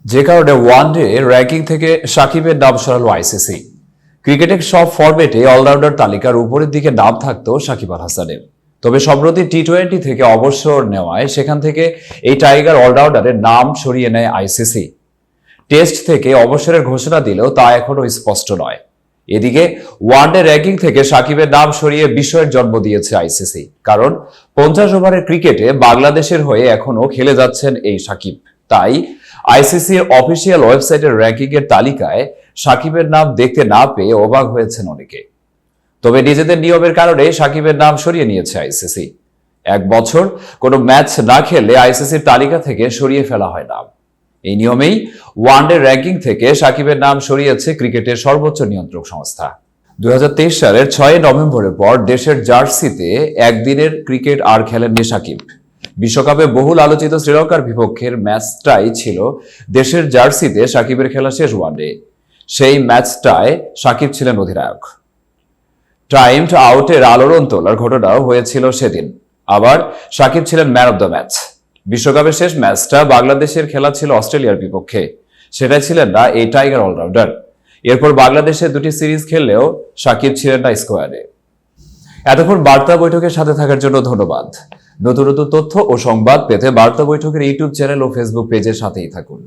যে কারণে one day ranking থেকে সাকিবের নাম সরালো আইসিসি। ক্রিকেটের সব ফরম্যাটে অলরাউন্ডার তালিকার উপরের দিকে নাম থাকতো সাকিব আল হাসানের। তবে সম্প্রতি টি-20 থেকে অবসর নেওয়ায় সেখান থেকে এই টাইগার অলরাউন্ডারের নাম সরিয়ে নেয় আইসিসি। টেস্ট থেকে অবসরের ঘোষণা দিলেও তা এখনো স্পষ্ট নয়। এদিকে ওয়ানডে র্যাঙ্কিং থেকে সাকিবের নাম সরিয়ে বিস্ময়ের জন্ম দিয়েছে আইসিসি, কারণ 50 ওভারের ক্রিকেটে বাংলাদেশের হয়ে এখনো খেলে যাচ্ছেন এই সাকিব। তাই আইসিসির অফিসিয়াল ওয়েবসাইটের র্যাঙ্কিং এর তালিকায় সাকিবের নাম দেখতে না পেয়ে অবাক হয়েছেন অনেকে। তবে নিজেদের নিয়মের কারণে সাকিবের নাম সরিয়ে নিয়েছে আইসিসি। এক বছর কোনো ম্যাচ না খেললে আইসিসির তালিকা থেকে সরিয়ে ফেলা হয় নাম। এই নিয়মেই ওয়ানডে র্যাঙ্কিং থেকে সাকিবের নাম সরিয়েছে ক্রিকেটের সর্বোচ্চ নিয়ন্ত্রক সংস্থা। 2023 সালের 6 নভেম্বরের পর দেশের জার্সিতে একদিনের ক্রিকেট আর খেলেননি সাকিব। বিশ্বকাপে বহুল আলোচিত শ্রীলঙ্কার বিপক্ষের ম্যাচটাই ছিল দেশের জার্সিতে সাকিবের খেলা শেষ ওয়ানডে। সেই ম্যাচটায় সাকিব ছিলেন অধিনায়ক। টাইমড আউটের আলোড়ন তোলার ঘটনাও হয়েছিল সেদিন। আবার সাকিব ছিলেন ম্যান অব দ্য ম্যাচ। বিশ্বকাপের শেষ ম্যাচটা বাংলাদেশের খেলা ছিল অস্ট্রেলিয়ার বিপক্ষে। সেটাই ছিলেন না এই টাইগার অলরাউন্ডার। এরপর বাংলাদেশে দুটি সিরিজ খেললেও সাকিব ছিলেন না স্কোয়াডে। এতক্ষণ বার্তা বৈঠকের সাথে থাকার জন্য ধন্যবাদ। নতুন নতুন তথ্য ও সংবাদ পেতে বার্তা বৈঠকের ইউটিউব চ্যানেল ও ফেসবুক পেজের সাথেই থাকুন।